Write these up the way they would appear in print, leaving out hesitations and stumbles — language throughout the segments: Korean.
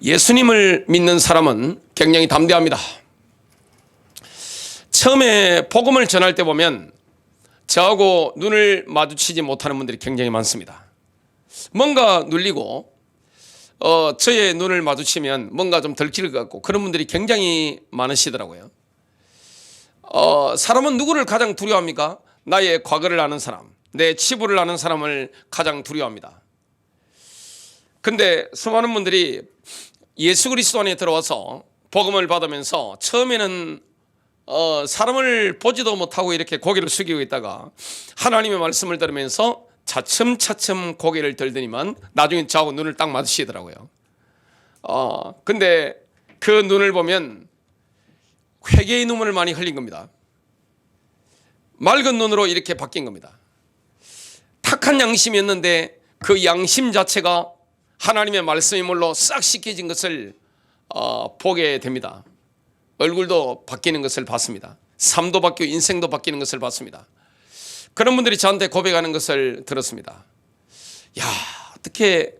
예수님을 믿는 사람은 굉장히 담대합니다. 처음에 복음을 전할 때 보면 저하고 눈을 마주치지 못하는 분들이 굉장히 많습니다. 뭔가 눌리고 저의 눈을 마주치면 뭔가 좀 들킬 것 같고 그런 분들이 굉장히 많으시더라고요. 사람은 누구를 가장 두려워합니까? 나의 과거를 아는 사람, 내 치부를 아는 사람을 가장 두려워합니다. 근데 수많은 분들이 예수 그리스도 안에 들어와서 복음을 받으면서 처음에는 사람을 보지도 못하고 이렇게 고개를 숙이고 있다가 하나님의 말씀을 들으면서 차츰차츰 고개를 들더니만 나중에 저하고 눈을 딱 마주치더라고요. 근데 그 눈을 보면 회개의 눈물을 많이 흘린 겁니다. 맑은 눈으로 이렇게 바뀐 겁니다. 탁한 양심이었는데 그 양심 자체가 하나님의 말씀의 물로 싹 씻겨진 것을 보게 됩니다. 얼굴도 바뀌는 것을 봤습니다. 삶도 바뀌고 인생도 바뀌는 것을 봤습니다. 그런 분들이 저한테 고백하는 것을 들었습니다. 야, 어떻게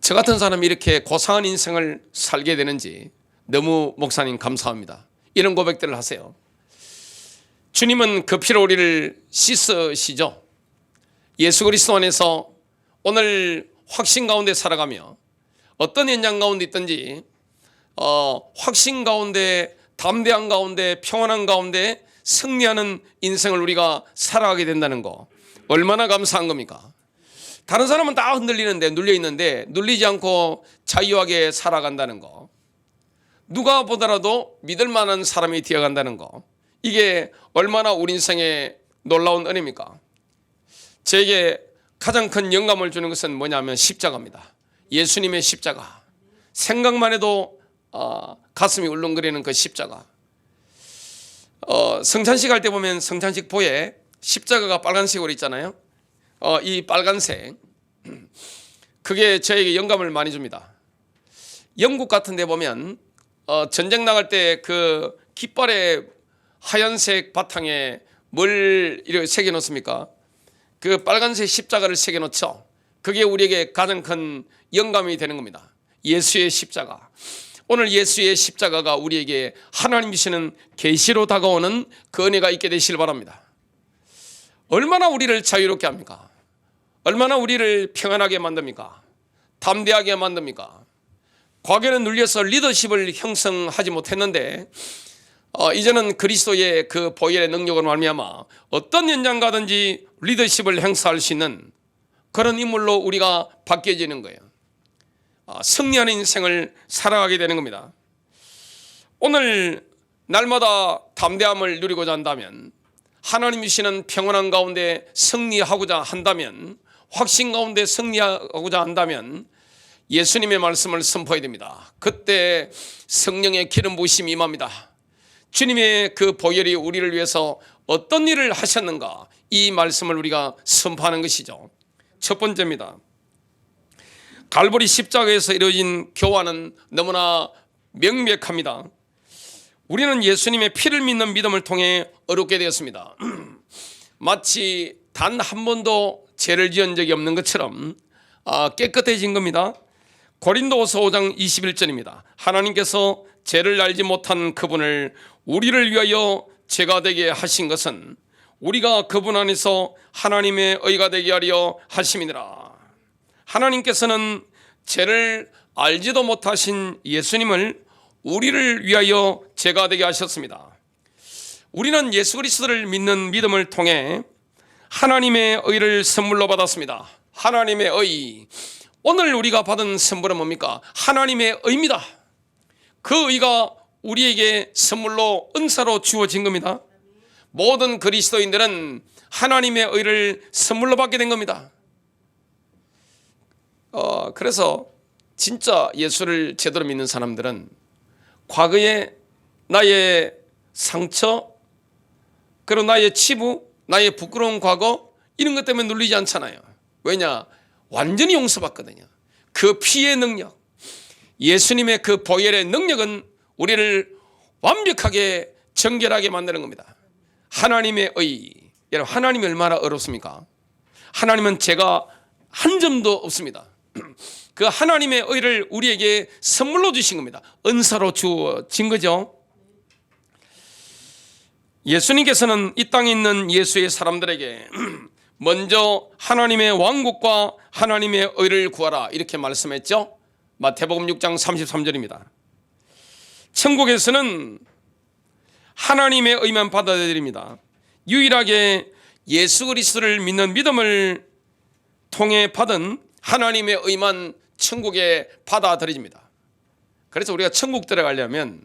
저 같은 사람이 이렇게 고상한 인생을 살게 되는지 너무 목사님 감사합니다. 이런 고백들을 하세요. 주님은 그 피로 우리를 씻으시죠. 예수 그리스도 안에서 오늘 확신 가운데 살아가며 어떤 현장 가운데 있든지 확신 가운데, 담대한 가운데, 평안한 가운데 승리하는 인생을 우리가 살아가게 된다는 거 얼마나 감사한 겁니까? 다른 사람은 다 흔들리는데, 눌려 있는데 눌리지 않고 자유하게 살아간다는 거, 누가 보더라도 믿을 만한 사람이 되어간다는 거, 이게 얼마나 우리 인생에 놀라운 은혜입니까? 제게 가장 큰 영감을 주는 것은 뭐냐면 십자가입니다. 예수님의 십자가. 생각만 해도 가슴이 울렁거리는 그 십자가. 성찬식 할 때 보면 성찬식 보에 십자가가 빨간색으로 있잖아요. 이 빨간색, 그게 저에게 영감을 많이 줍니다. 영국 같은 데 보면 전쟁 나갈 때 그 깃발에 하얀색 바탕에 뭘 이렇게 새겨 놓습니까? 그 빨간색 십자가를 새겨 놓죠. 그게 우리에게 가장 큰 영감이 되는 겁니다. 예수의 십자가. 오늘 예수의 십자가가 우리에게 하나님 주시는 계시로 다가오는 그 은혜가 있게 되시길 바랍니다. 얼마나 우리를 자유롭게 합니까? 얼마나 우리를 평안하게 만듭니까? 담대하게 만듭니까? 과거에는 눌려서 리더십을 형성하지 못했는데 이제는 그리스도의 그 보혈의 능력으로 말미암아 어떤 현장 가든지 리더십을 행사할 수 있는 그런 인물로 우리가 바뀌어지는 거예요. 승리하는 인생을 살아가게 되는 겁니다. 오늘 날마다 담대함을 누리고자 한다면, 하나님 주시는 평안한 가운데 승리하고자 한다면, 확신 가운데 승리하고자 한다면 예수님의 말씀을 선포해야 됩니다. 그때 성령의 기름 부으심이 임합니다. 주님의 그 보혈이 우리를 위해서 어떤 일을 하셨는가, 이 말씀을 우리가 선포하는 것이죠. 첫 번째입니다. 갈보리 십자가에서 이루어진 교화는 너무나 명백합니다. 우리는 예수님의 피를 믿는 믿음을 통해 어렵게 되었습니다. 마치 단 한 번도 죄를 지은 적이 없는 것처럼 깨끗해진 겁니다. 고린도후서 5장 21절입니다. 하나님께서 죄를 알지 못한 그분을 우리를 위하여 죄가 되게 하신 것은 우리가 그분 안에서 하나님의 의가 되게 하려 하심이니라. 하나님께서는 죄를 알지도 못하신 예수님을 우리를 위하여 죄가 되게 하셨습니다. 우리는 예수 그리스도를 믿는 믿음을 통해 하나님의 의를 선물로 받았습니다. 하나님의 의. 오늘 우리가 받은 선물은 뭡니까? 하나님의 의입니다. 그 의가 우리에게 선물로 은사로 주어진 겁니다. 모든 그리스도인들은 하나님의 의를 선물로 받게 된 겁니다. 그래서 진짜 예수를 제대로 믿는 사람들은 과거에 나의 상처, 그리고 나의 치부, 나의 부끄러운 과거, 이런 것 때문에 눌리지 않잖아요. 왜냐? 완전히 용서받거든요. 그 피의 능력, 예수님의 그 보혈의 능력은 우리를 완벽하게 정결하게 만드는 겁니다. 하나님의 의. 여러분, 하나님이 얼마나 어렵습니까? 하나님은 죄가 한 점도 없습니다. 그 하나님의 의를 우리에게 선물로 주신 겁니다. 은사로 주어진 거죠. 예수님께서는 이 땅에 있는 예수의 사람들에게 먼저 하나님의 왕국과 하나님의 의를 구하라 이렇게 말씀했죠. 마태복음 6장 33절입니다. 천국에서는 하나님의 의만 받아들입니다. 유일하게 예수 그리스도를 믿는 믿음을 통해 받은 하나님의 의만 천국에 받아들여집니다. 그래서 우리가 천국 들어가려면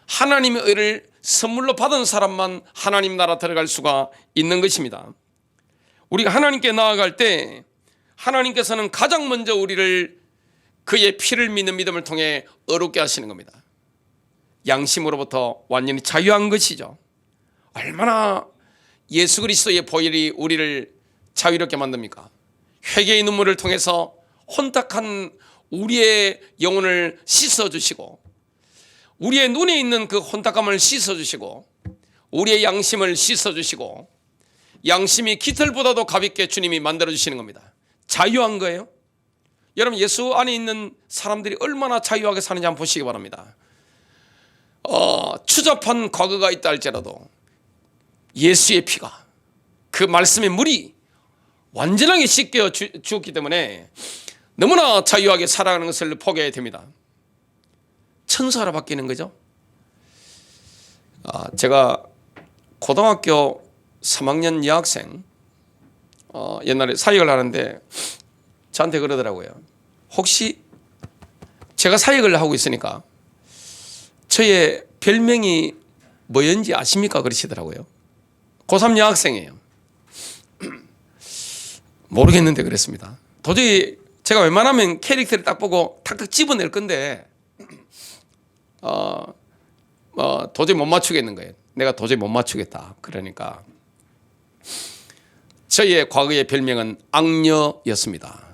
하나님의 의를 선물로 받은 사람만 하나님 나라 들어갈 수가 있는 것입니다. 우리가 하나님께 나아갈 때 하나님께서는 가장 먼저 우리를 그의 피를 믿는 믿음을 통해 의롭게 하시는 겁니다. 양심으로부터 완전히 자유한 것이죠. 얼마나 예수 그리스도의 보혈이 우리를 자유롭게 만듭니까? 회개의 눈물을 통해서 혼탁한 우리의 영혼을 씻어주시고, 우리의 눈에 있는 그 혼탁함을 씻어주시고, 우리의 양심을 씻어주시고, 양심이 깃털보다도 가볍게 주님이 만들어주시는 겁니다. 자유한 거예요. 여러분, 예수 안에 있는 사람들이 얼마나 자유하게 사는지 한번 보시기 바랍니다. 추잡한 과거가 있다 할지라도 예수의 피가, 그 말씀의 물이 완전하게 씻겨 주었기 때문에 너무나 자유하게 살아가는 것을 보게 됩니다. 천사로 바뀌는 거죠. 제가 고등학교 3학년 여학생 옛날에 사역을 하는데 저한테 그러더라고요. 혹시 제가 사역을 하고 있으니까 저의 별명이 뭐였는지 아십니까? 그러시더라고요. 고3 여학생이에요. 모르겠는데 그랬습니다. 도저히 제가 웬만하면 캐릭터를 딱 보고 탁탁 집어낼 건데 도저히 못 맞추겠는 거예요. 내가 도저히 못 맞추겠다. 그러니까 저의 과거의 별명은 악녀였습니다.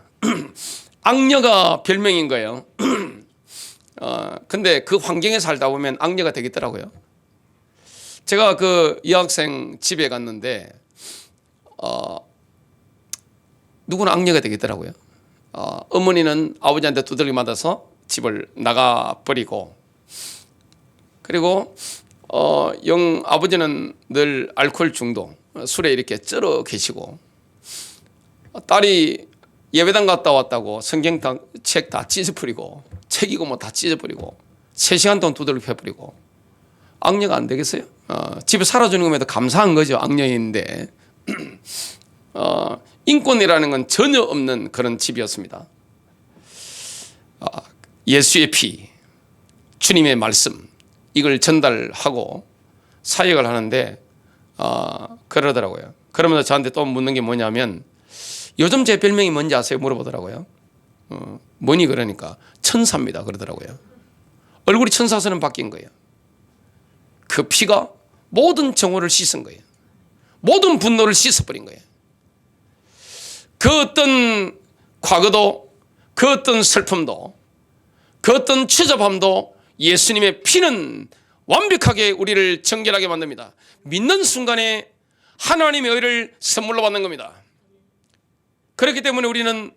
악녀가 별명인 거예요. 근데 그 환경에 살다 보면 악녀가 되겠더라고요. 제가 그 여학생 집에 갔는데 누구나 악녀가 되겠더라고요. 어머니는 아버지한테 두들겨 맞아서 집을 나가버리고, 그리고 아버지는 늘 알코올 중독, 술에 이렇게 쩔어 계시고, 딸이 예배당 갔다 왔다고 성경책 다 찢어버리고, 책이고 뭐 다 찢어버리고 3시간 동안 두들겨 패버리고. 악녀가 안 되겠어요? 집에 살아주는 것에도 감사한 거죠. 악녀인데 인권이라는 건 전혀 없는 그런 집이었습니다. 예수의 피, 주님의 말씀, 이걸 전달하고 사역을 하는데 그러더라고요. 그러면서 저한테 또 묻는 게 뭐냐면, 요즘 제 별명이 뭔지 아세요? 물어보더라고요. 뭐니? 그러니까 천사입니다 그러더라고요. 얼굴이 천사처럼 바뀐 거예요. 그 피가 모든 정오를 씻은 거예요. 모든 분노를 씻어버린 거예요. 그 어떤 과거도, 그 어떤 슬픔도, 그 어떤 추잡함도 예수님의 피는 완벽하게 우리를 정결하게 만듭니다. 믿는 순간에 하나님의 의를 선물로 받는 겁니다. 그렇기 때문에 우리는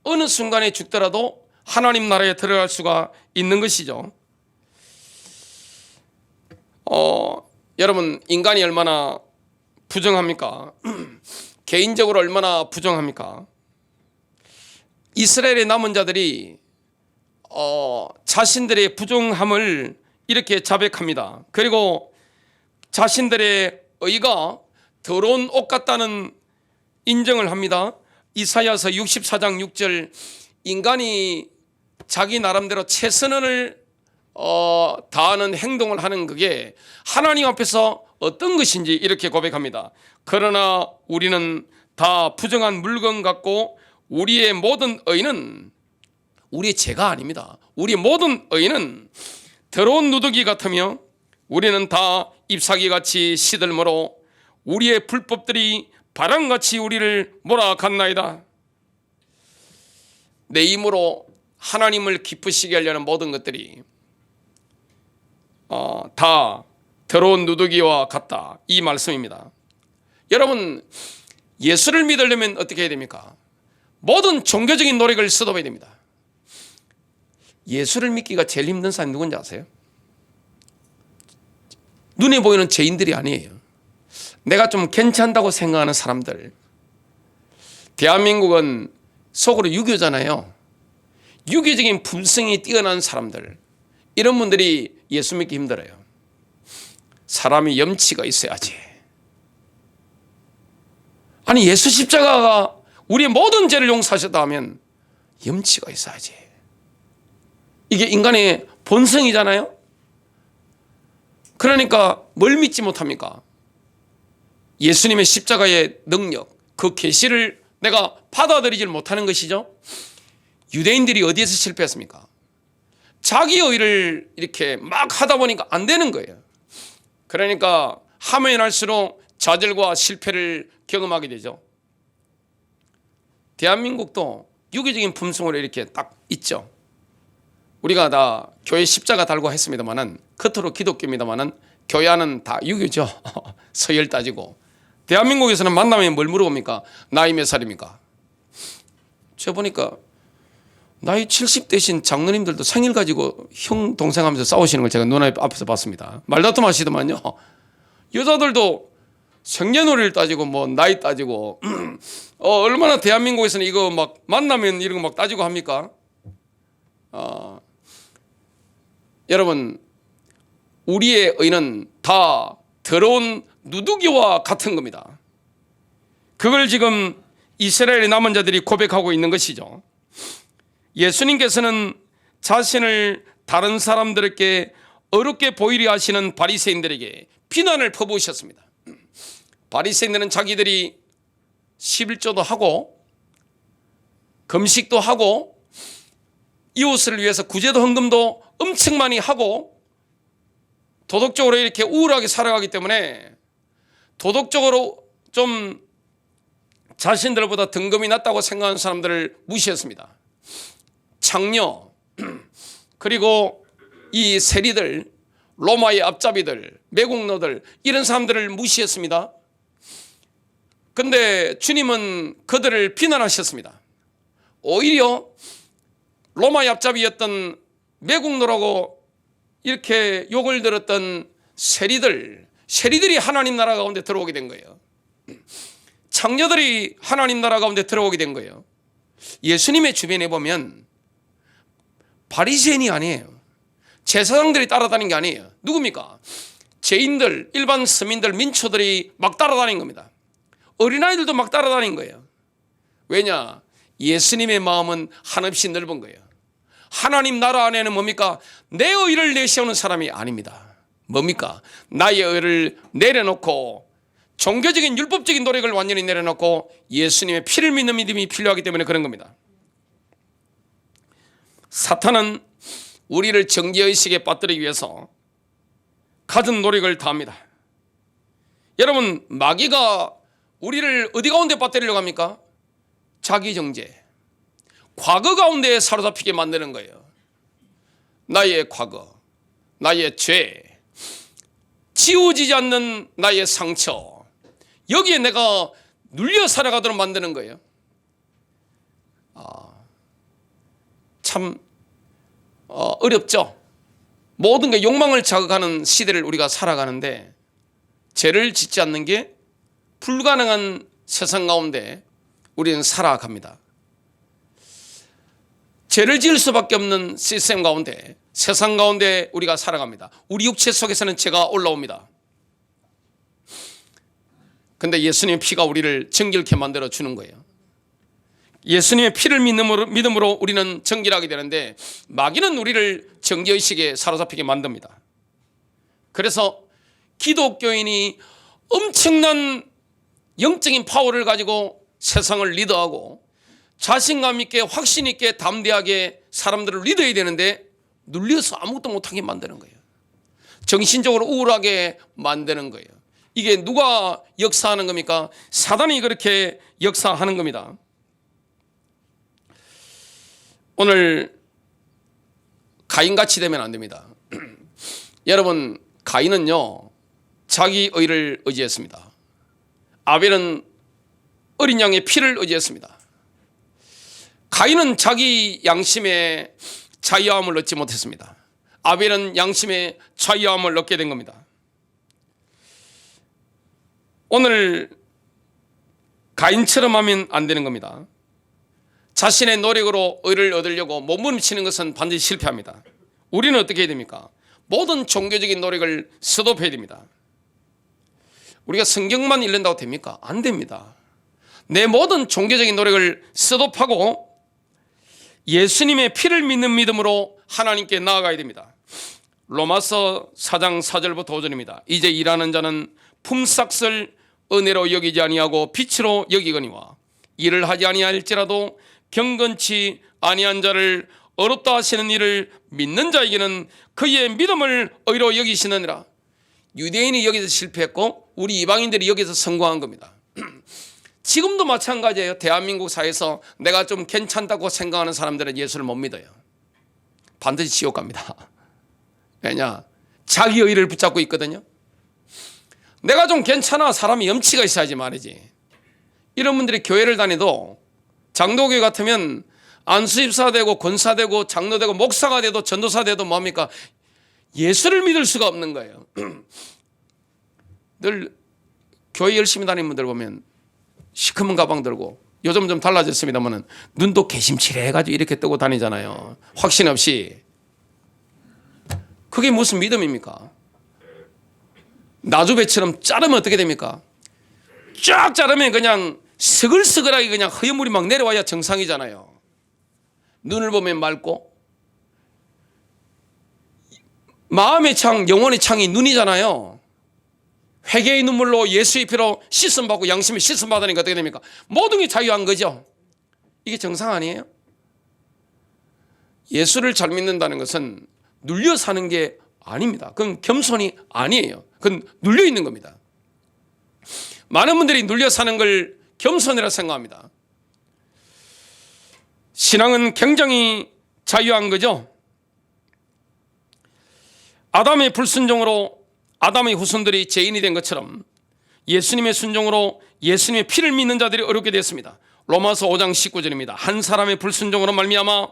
어느 순간에 죽더라도 하나님 나라에 들어갈 수가 있는 것이죠. 여러분, 인간이 얼마나 부정합니까? 개인적으로 얼마나 부정합니까? 이스라엘의 남은 자들이 자신들의 부정함을 이렇게 자백합니다. 그리고 자신들의 의가 더러운 옷 같다는 인정을 합니다. 이사야서 64장 6절, 인간이 자기 나름대로 최선을 다하는 행동을 하는 그게 하나님 앞에서 어떤 것인지 이렇게 고백합니다. 그러나 우리는 다 부정한 물건 같고 우리의 모든 의는, 우리의 죄가 아닙니다. 우리의 모든 의는 더러운 누더기 같으며 우리는 다 잎사귀같이 시들므로 우리의 불법들이 바람같이 우리를 몰아갔나이다. 내 힘으로 하나님을 기쁘시게 하려는 모든 것들이 다 더러운 누더기와 같다, 이 말씀입니다. 여러분, 예수를 믿으려면 어떻게 해야 됩니까? 모든 종교적인 노력을 쏟아봐야 됩니다. 예수를 믿기가 제일 힘든 사람이 누군지 아세요? 눈에 보이는 죄인들이 아니에요. 내가 좀 괜찮다고 생각하는 사람들. 대한민국은 속으로 유교잖아요. 유교적인 품성이 뛰어난 사람들, 이런 분들이 예수 믿기 힘들어요. 사람이 염치가 있어야지. 아니, 예수 십자가가 우리의 모든 죄를 용서하셨다 하면 염치가 있어야지. 이게 인간의 본성이잖아요. 그러니까 뭘 믿지 못합니까? 예수님의 십자가의 능력, 그 계시를 내가 받아들이질 못하는 것이죠. 유대인들이 어디에서 실패했습니까? 자기 의를 이렇게 막 하다 보니까 안 되는 거예요. 그러니까 하면 할수록 좌절과 실패를 경험하게 되죠. 대한민국도 유교적인 품성으로 이렇게 딱 있죠. 우리가 다 교회 십자가 달고 했습니다만은, 겉으로 기독교입니다만은 교회 안은 다 유교죠. 서열 따지고. 대한민국에서는 만나면 뭘 물어봅니까? 나이 몇 살입니까? 제가 보니까 나이 70 되신 장로님들도 생일 가지고 형 동생 하면서 싸우시는 걸 제가 눈앞에서 봤습니다. 말다툼 하시더만요. 여자들도 생년월일 따지고 뭐 나이 따지고 얼마나 대한민국에서는 이거 막 만나면 이런 거 막 따지고 합니까? 여러분, 우리의 의는 다 더러운 누더기와 같은 겁니다. 그걸 지금 이스라엘의 남은 자들이 고백하고 있는 것이죠. 예수님께서는 자신을 다른 사람들에게 어렵게 보이려 하시는 바리새인들에게 비난을 퍼부으셨습니다. 바리새인들은 자기들이 11조도 하고 금식도 하고 이웃을 위해서 구제도 헌금도 엄청 많이 하고 도덕적으로 이렇게 우월하게 살아가기 때문에 도덕적으로 좀 자신들보다 등급이 낮다고 생각하는 사람들을 무시했습니다. 창녀, 그리고 이 세리들, 로마의 앞잡이들, 매국노들, 이런 사람들을 무시했습니다. 그런데 주님은 그들을 비난하셨습니다. 오히려 로마의 앞잡이였던 매국노라고 이렇게 욕을 들었던 세리들이 하나님 나라 가운데 들어오게 된 거예요. 창녀들이 하나님 나라 가운데 들어오게 된 거예요. 예수님의 주변에 보면 바리새인이 아니에요. 제사장들이 따라다니는 게 아니에요. 누굽니까? 죄인들, 일반 서민들, 민초들이 막 따라다니는 겁니다. 어린아이들도 막 따라다니는 거예요. 왜냐? 예수님의 마음은 한없이 넓은 거예요. 하나님 나라 안에는 뭡니까? 내 의를 내세우는 사람이 아닙니다. 뭡니까? 나의 의를 내려놓고 종교적인 율법적인 노력을 완전히 내려놓고 예수님의 피를 믿는 믿음이 필요하기 때문에 그런 겁니다. 사탄은 우리를 정죄의식에 빠뜨리기 위해서 갖은 노력을 다합니다. 여러분, 마귀가 우리를 어디 가운데 빠뜨리려고 합니까? 자기 정죄, 과거 가운데 사로잡히게 만드는 거예요. 나의 과거, 나의 죄, 지워지지 않는 나의 상처, 여기에 내가 눌려 살아가도록 만드는 거예요. 참 어렵죠. 모든 게 욕망을 자극하는 시대를 우리가 살아가는데 죄를 짓지 않는 게 불가능한 세상 가운데 우리는 살아갑니다. 죄를 지을 수밖에 없는 시스템 가운데, 세상 가운데 우리가 살아갑니다. 우리 육체 속에서는 죄가 올라옵니다. 그런데 예수님의 피가 우리를 정결케 만들어 주는 거예요. 예수님의 피를 믿음으로 우리는 정결하게 되는데 마귀는 우리를 정죄의식에 사로잡히게 만듭니다. 그래서 기독교인이 엄청난 영적인 파워를 가지고 세상을 리더하고 자신감 있게 확신 있게 담대하게 사람들을 리더해야 되는데 눌려서 아무것도 못하게 만드는 거예요. 정신적으로 우울하게 만드는 거예요. 이게 누가 역사하는 겁니까? 사단이 그렇게 역사하는 겁니다. 오늘 가인같이 되면 안 됩니다. 여러분, 가인은요 자기 의를 의지했습니다. 아벨은 어린 양의 피를 의지했습니다. 가인은 자기 양심에 자유함을 얻지 못했습니다. 아벨은 양심의 자유함을 얻게 된 겁니다. 오늘 가인처럼 하면 안 되는 겁니다. 자신의 노력으로 의를 얻으려고 몸부림치는 것은 반드시 실패합니다. 우리는 어떻게 해야 됩니까? 모든 종교적인 노력을 스톱해야 됩니다. 우리가 성경만 읽는다고 됩니까? 안 됩니다. 내 모든 종교적인 노력을 스톱하고 예수님의 피를 믿는 믿음으로 하나님께 나아가야 됩니다. 로마서 4장 4절부터 5절입니다. 이제 일하는 자는 품삯을 은혜로 여기지 아니하고 빛으로 여기거니와 일을 하지 아니할지라도 경건치 아니한 자를 어렵다 하시는 일을 믿는 자에게는 그의 믿음을 의로 여기시느니라. 유대인이 여기서 실패했고 우리 이방인들이 여기서 성공한 겁니다. 지금도 마찬가지예요. 대한민국 사회에서 내가 좀 괜찮다고 생각하는 사람들은 예수를 못 믿어요. 반드시 지옥 갑니다. 왜냐? 자기 의를 붙잡고 있거든요. 내가 좀 괜찮아, 사람이 염치가 있어야지 말이지. 이런 분들이 교회를 다니도 장로교회 같으면 안수집사 되고 권사 되고 장로 되고 목사가 돼도 전도사 돼도 뭡니까? 예수를 믿을 수가 없는 거예요. 늘 교회 열심히 다니는 분들 보면 시커먼 가방 들고, 요즘 좀 달라졌습니다만 눈도 개심칠해가지고 이렇게 뜨고 다니잖아요. 확신 없이. 그게 무슨 믿음입니까? 나주배처럼 자르면 어떻게 됩니까? 쫙 자르면 그냥 스글스글하게 그냥 허여물이 막 내려와야 정상이잖아요. 눈을 보면 맑고, 마음의 창, 영혼의 창이 눈이잖아요. 회개의 눈물로 예수의 피로 씻음 받고 양심의 씻음 받으니까 어떻게 됩니까? 모든 게 자유한 거죠. 이게 정상 아니에요? 예수를 잘 믿는다는 것은 눌려 사는 게 아닙니다. 그건 겸손이 아니에요. 그건 눌려 있는 겁니다. 많은 분들이 눌려 사는 걸 겸손이라 생각합니다. 신앙은 굉장히 자유한 거죠. 아담의 불순종으로 아담의 후손들이 죄인이 된 것처럼 예수님의 순종으로 예수님의 피를 믿는 자들이 어렵게 됐습니다. 로마서 5장 19절입니다. 한 사람의 불순종으로 말미암아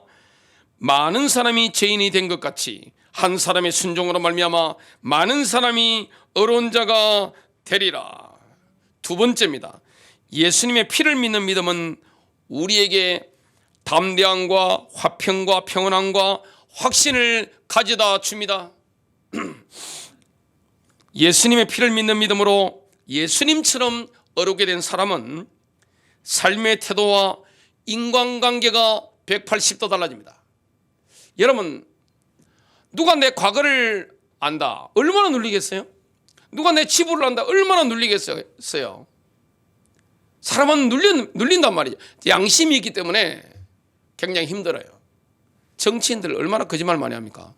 많은 사람이 죄인이 된 것 같이 한 사람의 순종으로 말미암아 많은 사람이 어려운 자가 되리라. 두 번째입니다. 예수님의 피를 믿는 믿음은 우리에게 담대함과 화평과 평안함과 확신을 가져다 줍니다. 예수님의 피를 믿는 믿음으로 예수님처럼 어렵게 된 사람은 삶의 태도와 인간관계가 180도 달라집니다. 여러분, 누가 내 과거를 안다, 얼마나 눌리겠어요? 누가 내 치부를 안다, 얼마나 눌리겠어요? 사람은 눌린단 말이죠. 양심이 있기 때문에 굉장히 힘들어요. 정치인들 얼마나 거짓말 많이 합니까?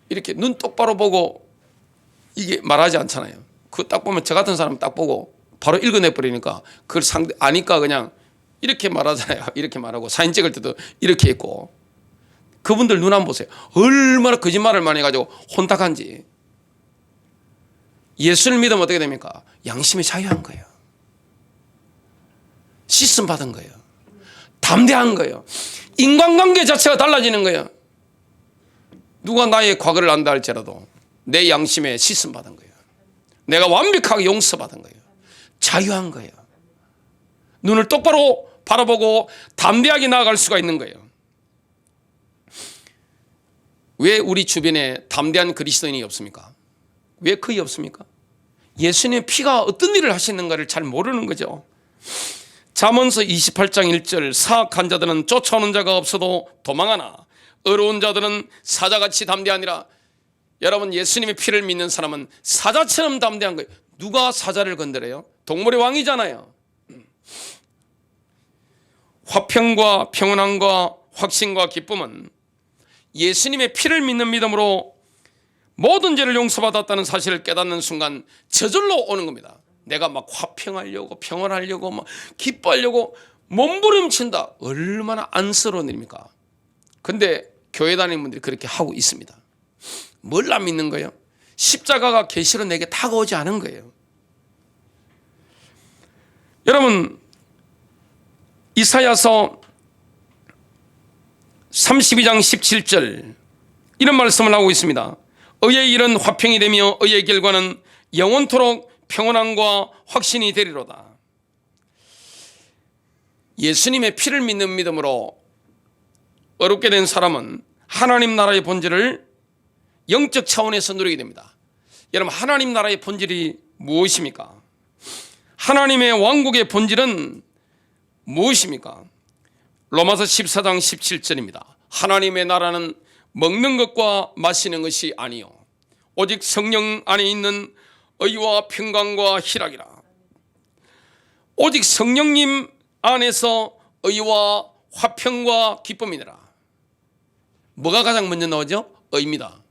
이렇게 눈 똑바로 보고 이게 말하지 않잖아요. 그거 딱 보면 저 같은 사람 딱 보고 바로 읽어내버리니까 그걸 아니까 그냥 이렇게 말하잖아요. 이렇게 말하고 사진 찍을 때도 이렇게 있고. 그분들 눈 한번 보세요. 얼마나 거짓말을 많이 해가지고 혼탁한지. 예수를 믿으면 어떻게 됩니까? 양심이 자유한 거예요. 씻음 받은 거예요. 담대한 거예요. 인간관계 자체가 달라지는 거예요. 누가 나의 과거를 안다 할지라도 내 양심에 씻음 받은 거예요. 내가 완벽하게 용서받은 거예요. 자유한 거예요. 눈을 똑바로 바라보고 담대하게 나아갈 수가 있는 거예요. 왜 우리 주변에 담대한 그리스도인이 없습니까? 왜 거의 없습니까? 예수님의 피가 어떤 일을 하시는가를 잘 모르는 거죠. 잠언서 28장 1절 사악한 자들은 쫓아오는 자가 없어도 도망하나 어려운 자들은 사자같이 담대하니라. 여러분, 예수님의 피를 믿는 사람은 사자처럼 담대한 거예요. 누가 사자를 건드려요? 동물의 왕이잖아요. 화평과 평안함과 확신과 기쁨은 예수님의 피를 믿는 믿음으로 모든 죄를 용서받았다는 사실을 깨닫는 순간 저절로 오는 겁니다. 내가 막 화평하려고 평안하려고 막 기뻐하려고 몸부림친다. 얼마나 안쓰러운 일입니까? 근데 교회 다니는 분들이 그렇게 하고 있습니다. 뭘 안 믿는 거예요? 십자가가 계시로 내게 다가오지 않은 거예요. 여러분, 이사야서 32장 17절 이런 말씀을 하고 있습니다. 의의 일은 화평이 되며 의의 결과는 영원토록 평온함과 확신이 되리로다. 예수님의 피를 믿는 믿음으로 어렵게 된 사람은 하나님 나라의 본질을 영적 차원에서 누리게 됩니다. 여러분, 하나님 나라의 본질이 무엇입니까? 하나님의 왕국의 본질은 무엇입니까? 로마서 14장 17절입니다. 하나님의 나라는 먹는 것과 마시는 것이 아니요 오직 성령 안에 있는 의와 평강과 희락이라. 오직 성령님 안에서 의와 화평과 기쁨이니라. 뭐가 가장 먼저 나오죠? 의입니다.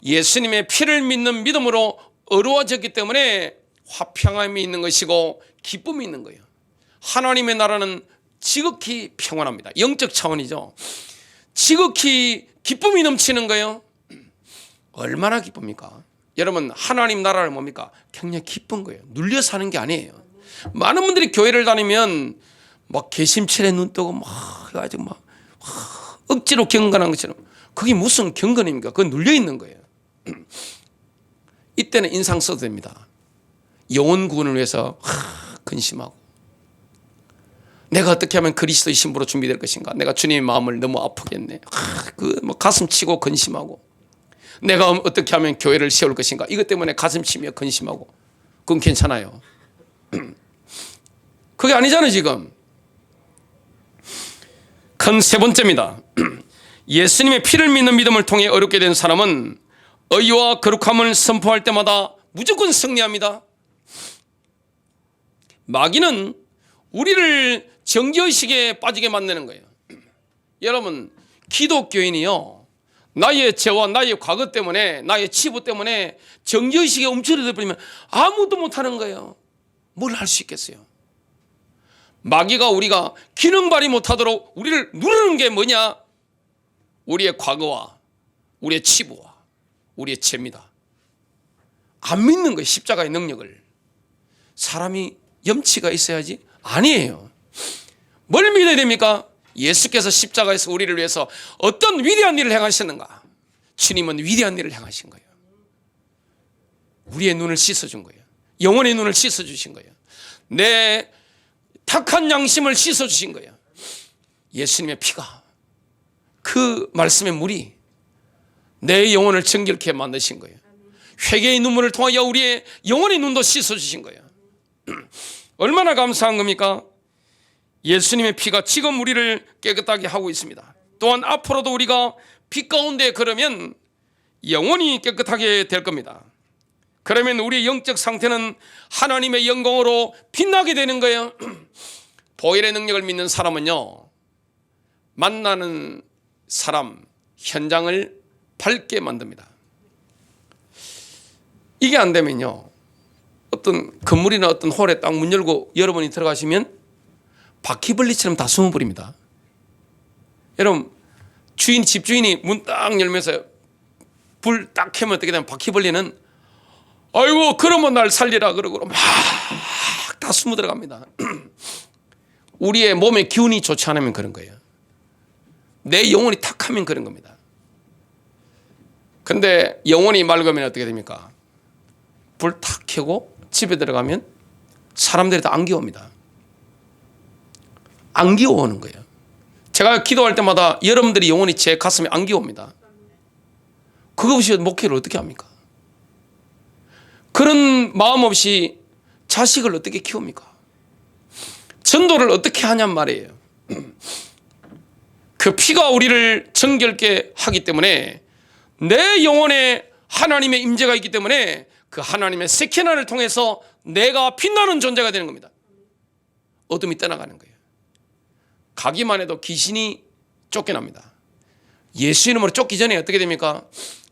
예수님의 피를 믿는 믿음으로 어루워졌기 때문에 화평함이 있는 것이고 기쁨이 있는 거예요. 하나님의 나라는 지극히 평안합니다. 영적 차원이죠. 지극히 기쁨이 넘치는 거예요. 얼마나 기쁩니까? 여러분, 하나님 나라를 뭡니까? 굉장히 기쁜 거예요. 눌려 사는 게 아니에요. 많은 분들이 교회를 다니면 막 개심칠에 눈 뜨고 막 해가지고 막 억지로 경건한 것처럼, 그게 무슨 경건입니까? 그건 눌려 있는 거예요. 이때는 인상 써도 됩니다. 영혼 구원을 위해서 근심하고, 내가 어떻게 하면 그리스도의 신부로 준비될 것인가? 내가 주님의 마음을 너무 아프겠네. 가슴 치고 근심하고, 내가 어떻게 하면 교회를 세울 것인가? 이것 때문에 가슴 치며 근심하고. 그건 괜찮아요. 그게 아니잖아요, 지금. 큰 세 번째입니다. 예수님의 피를 믿는 믿음을 통해 어렵게 된 사람은 의와 거룩함을 선포할 때마다 무조건 승리합니다. 마귀는 우리를 정죄의식에 빠지게 만드는 거예요. 여러분, 기독교인이요, 나의 죄와 나의 과거 때문에, 나의 치부 때문에 정죄의식에 움츠러져 버리면 아무도 못하는 거예요. 뭘 할 수 있겠어요? 마귀가 우리가 기능 발휘 못하도록 우리를 누르는 게 뭐냐? 우리의 과거와 우리의 치부와 우리의 죄입니다. 안 믿는 거예요, 십자가의 능력을. 사람이 염치가 있어야지? 아니에요. 뭘 믿어야 됩니까? 예수께서 십자가에서 우리를 위해서 어떤 위대한 일을 행하셨는가? 주님은 위대한 일을 행하신 거예요. 우리의 눈을 씻어준 거예요. 영혼의 눈을 씻어주신 거예요. 내 탁한 양심을 씻어주신 거예요. 예수님의 피가, 그 말씀의 물이 내 영혼을 정결케 만드신 거예요. 회개의 눈물을 통하여 우리의 영혼의 눈도 씻어주신 거예요. 얼마나 감사한 겁니까? 예수님의 피가 지금 우리를 깨끗하게 하고 있습니다. 또한 앞으로도 우리가 피 가운데 걸으면 영원히 깨끗하게 될 겁니다. 그러면 우리의 영적 상태는 하나님의 영광으로 빛나게 되는 거예요. 보혈의 능력을 믿는 사람은요, 만나는 사람, 현장을 밝게 만듭니다. 이게 안 되면요, 어떤 건물이나 어떤 홀에 딱 문 열고 여러분이 들어가시면 바퀴벌레처럼 다 숨어버립니다. 여러분, 집주인이 문 딱 열면서 불 딱 켜면 어떻게 되면 바퀴벌레는 아이고 그러면 날 살리라 그러고 막 다 숨어 들어갑니다. 우리의 몸의 기운이 좋지 않으면 그런 거예요. 내 영혼이 탁하면 그런 겁니다. 근데 영혼이 맑으면 어떻게 됩니까? 불 탁 켜고 집에 들어가면 사람들이 다 안기옵니다. 안기오는 거예요. 제가 기도할 때마다 여러분들이 영혼이 제 가슴에 안기옵니다. 그거 없이 목회를 어떻게 합니까? 그런 마음 없이 자식을 어떻게 키웁니까? 전도를 어떻게 하냔 말이에요. 그 피가 우리를 정결케 하기 때문에, 내 영혼에 하나님의 임재가 있기 때문에 그 하나님의 세케나를 통해서 내가 빛나는 존재가 되는 겁니다. 어둠이 떠나가는 거예요. 가기만 해도 귀신이 쫓겨납니다. 예수 이름으로 쫓기 전에 어떻게 됩니까?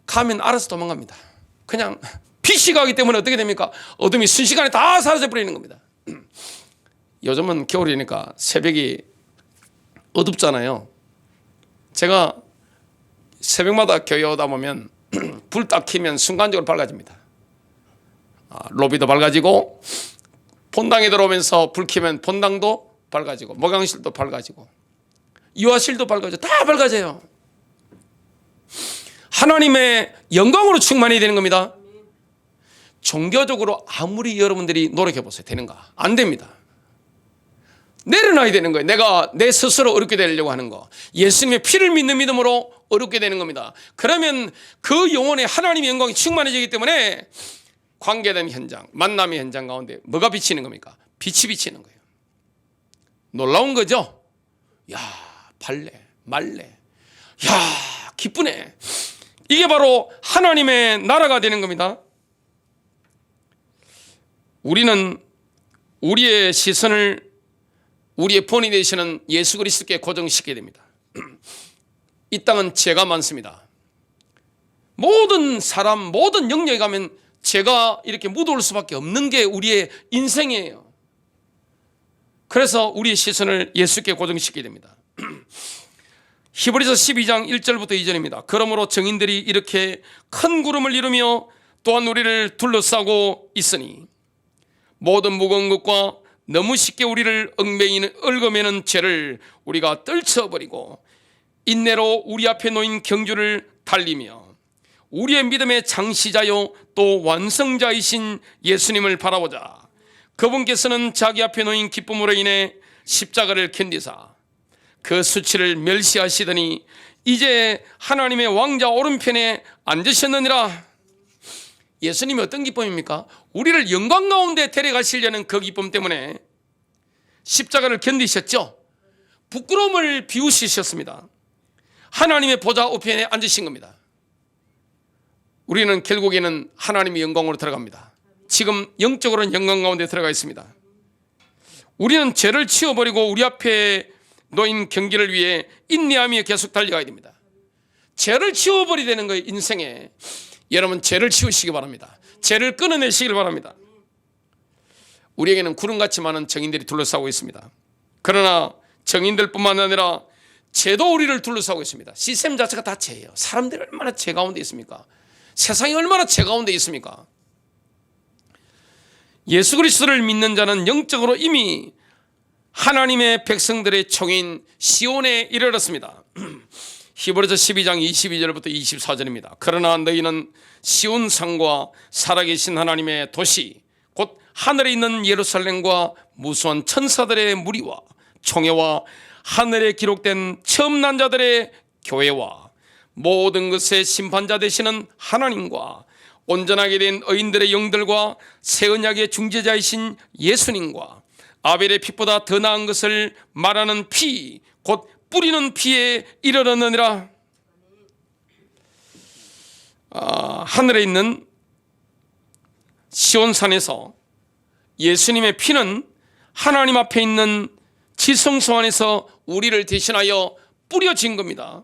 가면 알아서 도망갑니다. 그냥 빛이 가기 때문에 어떻게 됩니까? 어둠이 순식간에 다 사라져 버리는 겁니다. 요즘은 겨울이니까 새벽이 어둡잖아요. 제가 새벽마다 교회 오다 보면 불 딱 켜면 순간적으로 밝아집니다. 로비도 밝아지고, 본당에 들어오면서 불 켜면 본당도 밝아지고, 목양실도 밝아지고, 유아실도 밝아져. 다 밝아져요. 하나님의 영광으로 충만해야 되는 겁니다. 종교적으로 아무리 여러분들이 노력해 보세요. 되는가? 안 됩니다. 내려놔야 되는 거예요. 내가 내 스스로 어렵게 되려고 하는 거. 예수님의 피를 믿는 믿음으로 어렵게 되는 겁니다. 그러면 그 영혼에 하나님의 영광이 충만해지기 때문에 관계된 현장, 만남의 현장 가운데 뭐가 비치는 겁니까? 빛이 비치는 거예요. 놀라운 거죠? 야, 발래, 말래. 야, 기쁘네. 이게 바로 하나님의 나라가 되는 겁니다. 우리는 우리의 시선을 우리의 본이 되시는 예수 그리스도께 고정시켜야 됩니다. 이 땅은 죄가 많습니다. 모든 사람, 모든 영역에 가면 죄가 이렇게 묻어올 수밖에 없는 게 우리의 인생이에요. 그래서 우리의 시선을 예수께 고정시켜야 됩니다. 히브리서 12장 1절부터 2절입니다. 그러므로 증인들이 이렇게 큰 구름을 이루며 또한 우리를 둘러싸고 있으니 모든 무거운 것과 너무 쉽게 우리를 얽매이는 죄를 우리가 떨쳐버리고 인내로 우리 앞에 놓인 경주를 달리며 우리의 믿음의 창시자요 또 완성자이신 예수님을 바라보자. 그분께서는 자기 앞에 놓인 기쁨으로 인해 십자가를 견디사 그 수치를 멸시하시더니 이제 하나님의 왕자 오른편에 앉으셨느니라. 예수님이 어떤 기쁨입니까? 우리를 영광 가운데 데려가시려는 그 기쁨 때문에 십자가를 견디셨죠. 부끄러움을 비우시셨습니다. 하나님의 보좌 우편에 앉으신 겁니다. 우리는 결국에는 하나님의 영광으로 들어갑니다. 지금 영적으로는 영광 가운데 들어가 있습니다. 우리는 죄를 치워버리고 우리 앞에 놓인 경기를 위해 인내하며 계속 달려가야 됩니다. 죄를 치워버리야 되는 거예요. 인생에 여러분 죄를 치우시기 바랍니다. 죄를 끊어내시길 바랍니다. 우리에게는 구름같이 많은 증인들이 둘러싸고 있습니다. 그러나 증인들뿐만 아니라 죄도 우리를 둘러싸고 있습니다. 시스템 자체가 다 죄예요. 사람들이 얼마나 죄 가운데 있습니까? 세상이 얼마나 죄 가운데 있습니까? 예수 그리스도를 믿는 자는 영적으로 이미 하나님의 백성들의 총인 시온에 이르렀습니다. 히브리서 12장 22절부터 24절입니다. 그러나 너희는 시온 산과 살아계신 하나님의 도시 곧 하늘에 있는 예루살렘과 무수한 천사들의 무리와 총회와 하늘에 기록된 처음 난 자들의 교회와 모든 것의 심판자 되시는 하나님과 온전하게 된 의인들의 영들과 새 언약의 중재자이신 예수님과 아벨의 피보다 더 나은 것을 말하는 피 곧 뿌리는 피에 이르렀느니라. 하늘에 있는 시온산에서 예수님의 피는 하나님 앞에 있는 지성소 안에서 우리를 대신하여 뿌려진 겁니다.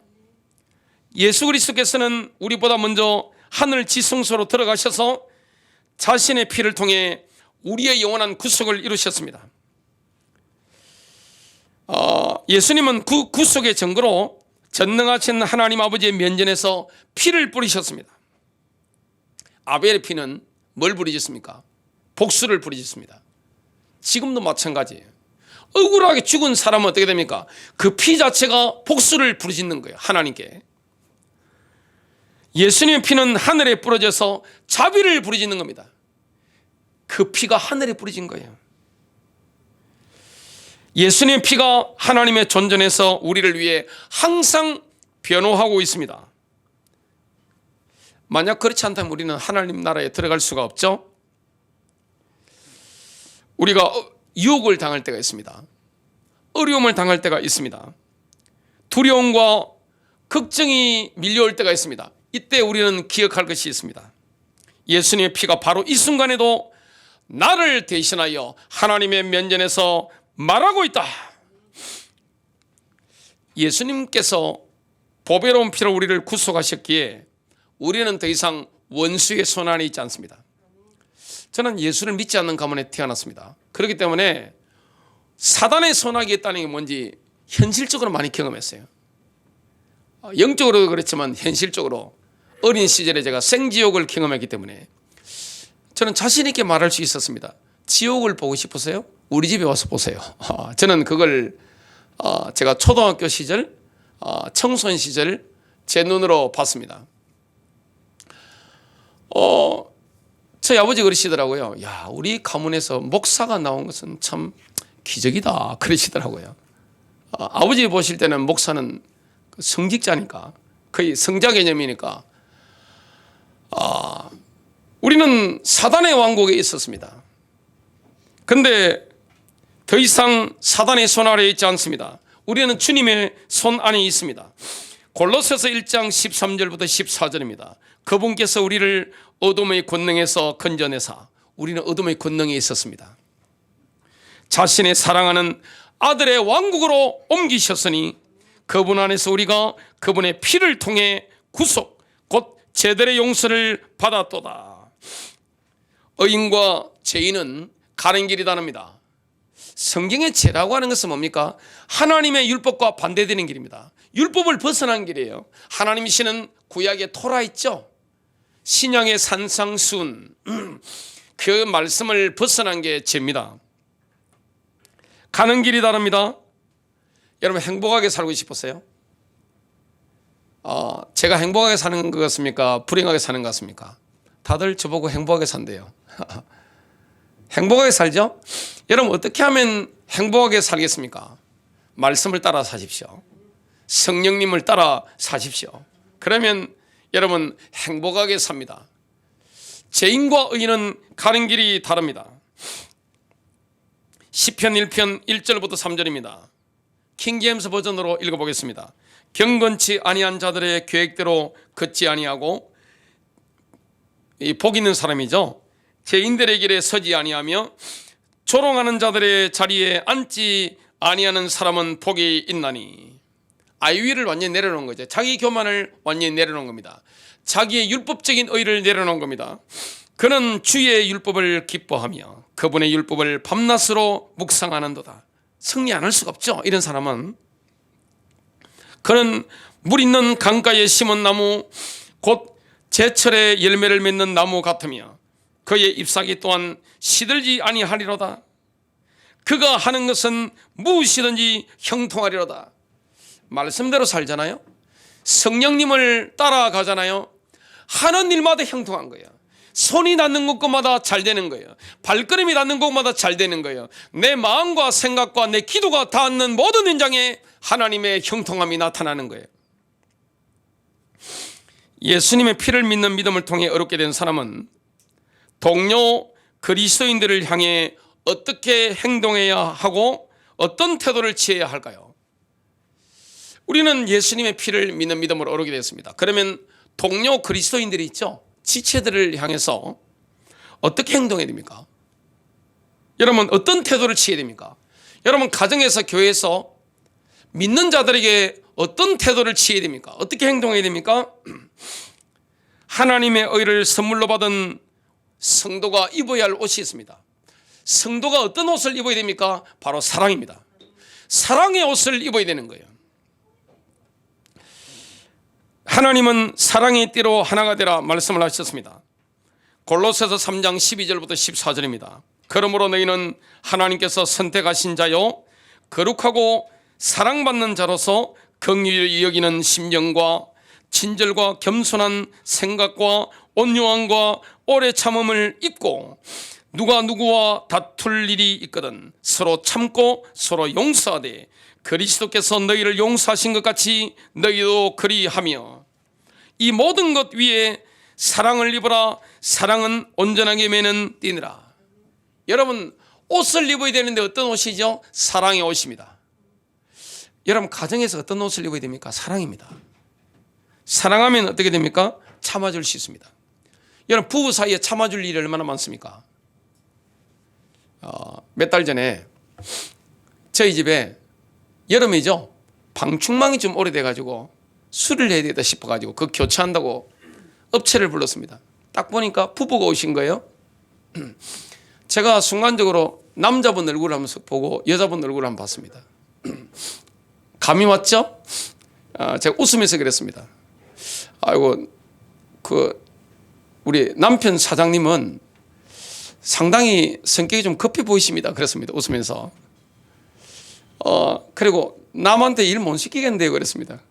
예수 그리스도께서는 우리보다 먼저 하늘 지성소로 들어가셔서 자신의 피를 통해 우리의 영원한 구속을 이루셨습니다. 예수님은 그 구속의 증거로 전능하신 하나님 아버지의 면전에서 피를 뿌리셨습니다. 아벨의 피는 뭘 부리셨습니까? 복수를 부리셨습니다. 지금도 마찬가지예요. 억울하게 죽은 사람은 어떻게 됩니까? 그 피 자체가 복수를 부르짖는 거예요. 하나님께. 예수님의 피는 하늘에 뿌려져서 자비를 부르짖는 겁니다. 그 피가 하늘에 뿌려진 거예요. 예수님의 피가 하나님의 존전에서 우리를 위해 항상 변호하고 있습니다. 만약 그렇지 않다면 우리는 하나님 나라에 들어갈 수가 없죠. 우리가 유혹을 당할 때가 있습니다. 어려움을 당할 때가 있습니다. 두려움과 걱정이 밀려올 때가 있습니다. 이때 우리는 기억할 것이 있습니다. 예수님의 피가 바로 이 순간에도 나를 대신하여 하나님의 면전에서 말하고 있다. 예수님께서 보배로운 피로 우리를 구속하셨기에 우리는 더 이상 원수의 손 안에 있지 않습니다. 저는 예수를 믿지 않는 가문에 태어났습니다. 그렇기 때문에 사단의 손아귀에 있다는 게 뭔지 현실적으로 많이 경험했어요. 영적으로도 그렇지만 현실적으로 어린 시절에 제가 생지옥을 경험했기 때문에 저는 자신 있게 말할 수 있었습니다. 지옥을 보고 싶으세요? 우리 집에 와서 보세요. 저는 그걸 제가 초등학교 시절, 청소년 시절 제 눈으로 봤습니다. 저희 아버지 그러시더라고요. 야, 우리 가문에서 목사가 나온 것은 참 기적이다 그러시더라고요. 아버지 보실 때는 목사는 성직자니까, 거의 성자 개념이니까, 우리는 사단의 왕국에 있었습니다. 근데 더 이상 사단의 손 아래에 있지 않습니다. 우리는 주님의 손 안에 있습니다. 골로새서 1장 13절부터 14절입니다. 그분께서 우리를 어둠의 권능에서 건져내사, 우리는 어둠의 권능에 있었습니다. 자신의 사랑하는 아들의 왕국으로 옮기셨으니 그분 안에서 우리가 그분의 피를 통해 구속, 곧 제들의 용서를 받았도다. 의인과 죄인은 가는 길이 다릅니다. 성경의 죄라고 하는 것은 뭡니까? 하나님의 율법과 반대되는 길입니다. 율법을 벗어난 길이에요. 하나님이시는 구약의 토라 있죠? 신약의 산상순, 그 말씀을 벗어난 게 죄입니다. 가는 길이 다릅니다. 여러분 행복하게 살고 싶었어요? 제가 행복하게 사는 것 같습니까? 불행하게 사는 것 같습니까? 다들 저보고 행복하게 산대요. 행복하게 살죠? 여러분 어떻게 하면 행복하게 살겠습니까? 말씀을 따라 사십시오. 성령님을 따라 사십시오. 그러면 여러분 행복하게 삽니다. 죄인과 의인은 가는 길이 다릅니다. 시편 1편 1절부터 3절입니다. 킹제임스 버전으로 읽어보겠습니다. 경건치 아니한 자들의 계획대로 걷지 아니하고, 이 복 있는 사람이죠. 죄인들의 길에 서지 아니하며 조롱하는 자들의 자리에 앉지 아니하는 사람은 복이 있나니. 아이위를 완전히 내려놓은 거죠. 자기 교만을 완전히 내려놓은 겁니다. 자기의 율법적인 의를 내려놓은 겁니다. 그는 주의 율법을 기뻐하며 그분의 율법을 밤낮으로 묵상하는도다. 승리 안 할 수가 없죠. 이런 사람은. 그는 물 있는 강가에 심은 나무, 곧 제철에 열매를 맺는 나무 같으며 그의 잎사귀 또한 시들지 아니하리로다. 그가 하는 것은 무엇이든지 형통하리로다. 말씀대로 살잖아요. 성령님을 따라가잖아요. 하는 일마다 형통한 거예요. 손이 닿는 곳마다 잘 되는 거예요. 발걸음이 닿는 곳마다 잘 되는 거예요. 내 마음과 생각과 내 기도가 닿는 모든 현장에 하나님의 형통함이 나타나는 거예요. 예수님의 피를 믿는 믿음을 통해 어렵게 된 사람은 동료 그리스도인들을 향해 어떻게 행동해야 하고 어떤 태도를 취해야 할까요? 우리는 예수님의 피를 믿는 믿음으로 어렵게 됐습니다. 그러면 동료 그리스도인들이 있죠? 지체들을 향해서 어떻게 행동해야 됩니까? 여러분 어떤 태도를 취해야 됩니까? 여러분 가정에서 교회에서 믿는 자들에게 어떤 태도를 취해야 됩니까? 어떻게 행동해야 됩니까? 하나님의 의를 선물로 받은 성도가 입어야 할 옷이 있습니다. 성도가 어떤 옷을 입어야 됩니까? 바로 사랑입니다. 사랑의 옷을 입어야 되는 거예요. 하나님은 사랑의 띠로 하나가 되라 말씀을 하셨습니다. 골로새서 3장 12절부터 14절입니다. 그러므로 너희는 하나님께서 선택하신 자요 거룩하고 사랑받는 자로서 긍휼히 여기는 심령과 친절과 겸손한 생각과 온유함과 오래 참음을 입고, 누가 누구와 다툴 일이 있거든 서로 참고 서로 용서하되 그리스도께서 너희를 용서하신 것 같이 너희도 그리하며, 이 모든 것 위에 사랑을 입으라. 사랑은 온전하게 매는 띠니라. 여러분 옷을 입어야 되는데 어떤 옷이죠? 사랑의 옷입니다. 여러분 가정에서 어떤 옷을 입어야 됩니까? 사랑입니다. 사랑하면 어떻게 됩니까? 참아줄 수 있습니다. 여러분 부부 사이에 참아줄 일이 얼마나 많습니까? 몇 달 전에 저희 집에 여름이죠. 방충망이 좀 오래돼가지고 수리를 해야 되겠다 싶어가지고 그 교체한다고 업체를 불렀습니다. 딱 보니까 부부가 오신 거예요. 제가 순간적으로 남자분 얼굴을 한번 보고 여자분 얼굴을 한번 봤습니다. 감이 왔죠? 제가 웃으면서 그랬습니다. 아이고, 우리 남편 사장님은 상당히 성격이 좀 급해 보이십니다. 그랬습니다. 웃으면서. 그리고 남한테 일 못 시키겠는데요 그랬습니다.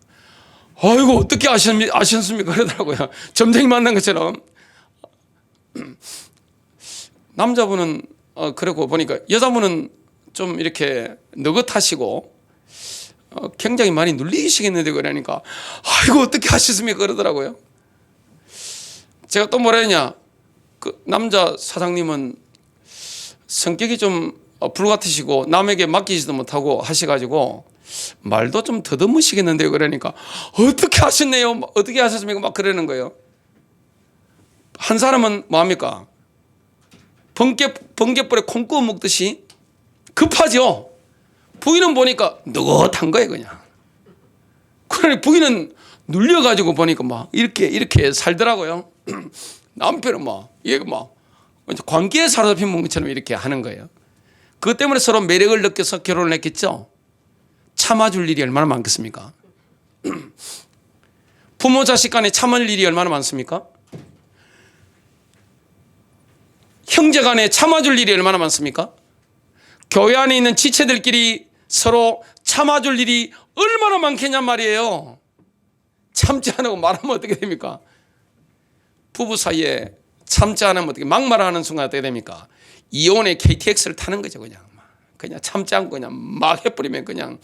아이고 어떻게 아셨습니까 그러더라고요. 점쟁이 만난 것처럼. 남자분은 그러고 보니까 여자분은 좀 이렇게 느긋하시고 굉장히 많이 눌리시겠는데 그러니까 아이고 어떻게 하셨습니까 그러더라고요. 제가 또 뭐라 했냐, 그 남자 사장님은 성격이 좀 불같으시고 남에게 맡기지도 못하고 하셔가지고 말도 좀 더듬으시겠는데요 그러니까 어떻게 하셨네요, 어떻게 하셨습니까 막 그러는 거예요. 한 사람은 뭐합니까, 번갯불에 콩 구워 먹듯이 급하죠. 부인은 보니까 느긋한 거예요 그냥. 그러니 부인은 눌려가지고 보니까 막 이렇게 살더라고요. 남편은 얘가 관계에 사로잡힌 것처럼 이렇게 하는 거예요. 그것 때문에 서로 매력을 느껴서 결혼을 했겠죠. 참아줄 일이 얼마나 많겠습니까? 부모 자식 간에 참을 일이 얼마나 많습니까? 형제 간에 참아줄 일이 얼마나 많습니까? 교회 안에 있는 지체들끼리 서로 참아줄 일이 얼마나 많겠냔 말이에요. 참지 않고 말하면 어떻게 됩니까? 부부 사이에 참지 않으면 어떻게, 막말하는 순간 어떻게 됩니까? 이혼의 KTX를 타는 거죠. 그냥 참지 않고 그냥 막 해버리면 그냥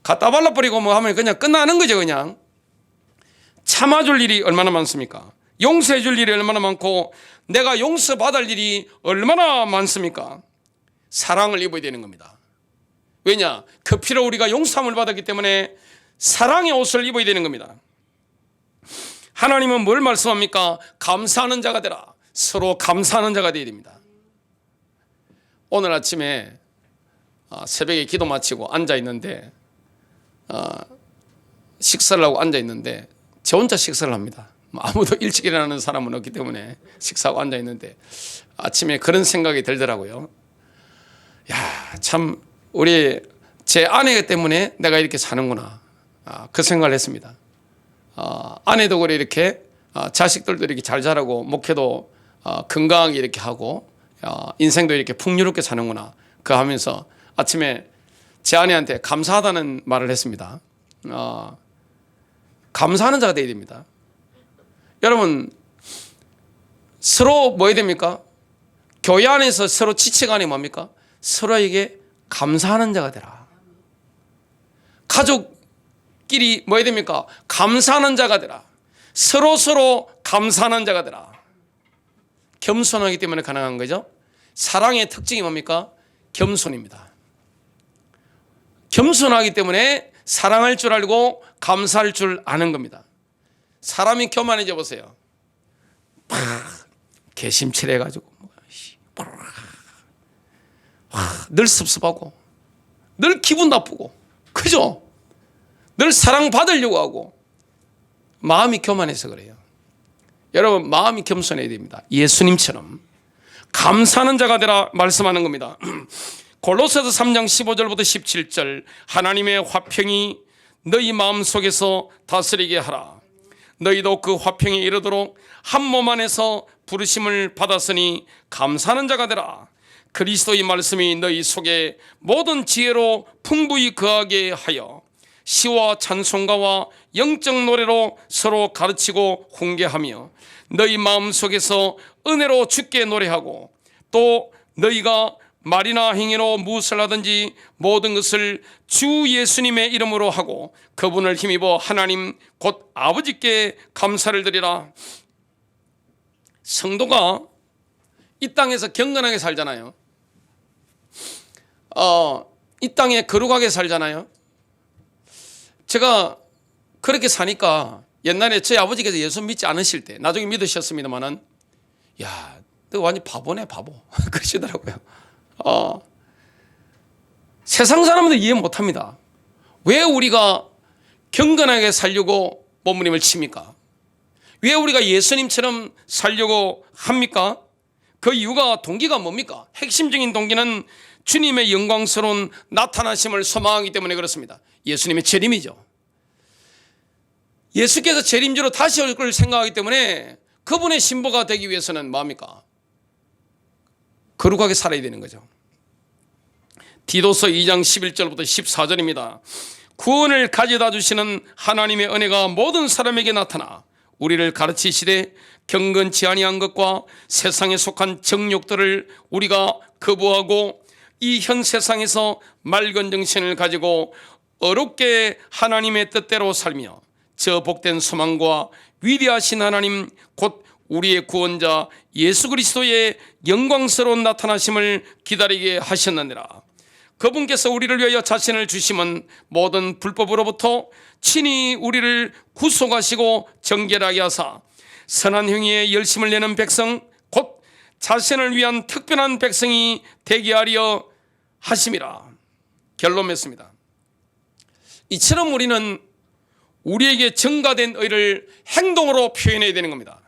갖다 발라버리고 뭐 하면 그냥 끝나는 거죠. 그냥 참아줄 일이 얼마나 많습니까? 용서해줄 일이 얼마나 많고 내가 용서받을 일이 얼마나 많습니까? 사랑을 입어야 되는 겁니다. 왜냐? 그 피로 우리가 용서함을 받았기 때문에 사랑의 옷을 입어야 되는 겁니다. 하나님은 뭘 말씀합니까? 감사하는 자가 되라. 서로 감사하는 자가 되어야 됩니다. 오늘 아침에 새벽에 기도 마치고 앉아있는데 식사를 하고 앉아있는데 저 혼자 식사를 합니다. 아무도 일찍 일어나는 사람은 없기 때문에 식사하고 앉아있는데 아침에 그런 생각이 들더라고요. 야, 참 우리 제 아내 때문에 내가 이렇게 사는구나, 그 생각을 했습니다. 아내도 그래 이렇게 자식들도 이렇게 잘 자라고 목회도 건강하게 이렇게 하고 인생도 이렇게 풍요롭게 사는구나, 그 하면서 아침에 제 아내한테 감사하다는 말을 했습니다. 감사하는 자가 되어야 됩니다. 여러분 서로 뭐 해야 됩니까? 교회 안에서 서로 지체간이 뭡니까? 서로에게 감사하는 자가 되라. 가족끼리 뭐 해야 됩니까? 감사하는 자가 되라. 서로 감사하는 자가 되라. 겸손하기 때문에 가능한 거죠. 사랑의 특징이 뭡니까? 겸손입니다. 겸손하기 때문에 사랑할 줄 알고 감사할 줄 아는 겁니다. 사람이 교만해져 보세요. 개심칠해가지고 늘 섭섭하고 늘 기분 나쁘고, 그죠? 늘 사랑받으려고 하고 마음이 교만해서 그래요. 여러분 마음이 겸손해야 됩니다. 예수님처럼 감사하는 자가 되라 말씀하는 겁니다. 골로새서 3장 15절부터 17절 하나님의 화평이 너희 마음속에서 다스리게 하라. 너희도 그 화평에 이르도록 한 몸 안에서 부르심을 받았으니 감사하는 자가 되라. 그리스도의 말씀이 너희 속에 모든 지혜로 풍부히 거하게 하여 시와 찬송가와 영적 노래로 서로 가르치고 훈계하며 너희 마음속에서 은혜로 주께 노래하고 또 너희가 말이나 행위로 무엇을 하든지 모든 것을 주 예수님의 이름으로 하고 그분을 힘입어 하나님 곧 아버지께 감사를 드리라. 성도가 이 땅에서 경건하게 살잖아요. 이 땅에 거룩하게 살잖아요. 제가 그렇게 사니까 옛날에 저희 아버지께서 예수 믿지 않으실 때, 나중에 믿으셨습니다만은, 야, 너 완전 바보네 바보 그러시더라고요. 세상 사람들은 이해 못합니다. 왜 우리가 경건하게 살려고 몸부림을 칩니까? 왜 우리가 예수님처럼 살려고 합니까? 그 이유가, 동기가 뭡니까? 핵심적인 동기는 주님의 영광스러운 나타나심을 소망하기 때문에 그렇습니다. 예수님의 재림이죠. 예수께서 재림주로 다시 올 걸 생각하기 때문에 그분의 신부가 되기 위해서는 뭡니까? 거룩하게 살아야 되는 거죠. 디도서 2장 11절부터 14절입니다. 구원을 가져다 주시는 하나님의 은혜가 모든 사람에게 나타나 우리를 가르치시되 경건치 아니한 것과 세상에 속한 정욕들을 우리가 거부하고 이 현 세상에서 맑은 정신을 가지고 어렵게 하나님의 뜻대로 살며 저 복된 소망과 위대하신 하나님 곧 우리의 구원자 예수 그리스도의 영광스러운 나타나심을 기다리게 하셨느니라. 그분께서 우리를 위하여 자신을 주심은 모든 불법으로부터 친히 우리를 구속하시고 정결하게 하사 선한 행위에 열심을 내는 백성 곧 자신을 위한 특별한 백성이 되게 하려 하심이라. 결론 맺습니다. 이처럼 우리는 우리에게 증가된 의를 행동으로 표현해야 되는 겁니다.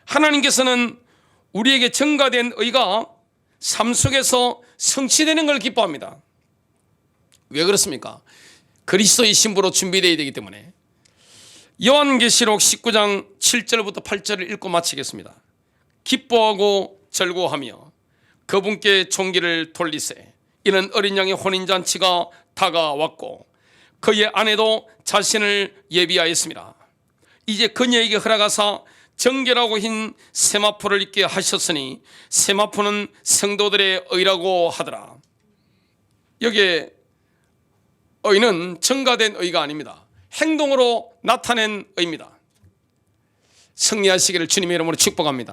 하나님께서는 우리에게 증가된 의가 삶 속에서 성취되는 걸 기뻐합니다. 왜 그렇습니까? 그리스도의 신부로 준비되어야 되기 때문에. 요한계시록 19장 7절부터 8절을 읽고 마치겠습니다. 기뻐하고 즐거워하며 그분께 종기를 돌리세. 이는 어린 양의 혼인잔치가 다가왔고 그의 아내도 자신을 예비하였습니다. 이제 그녀에게 허락하사 정결하고 흰 세마포를 입게 하셨으니 세마포는 성도들의 의라고 하더라. 여기에 의는 증가된 의가 아닙니다. 행동으로 나타낸 의입니다. 승리하시기를 주님의 이름으로 축복합니다.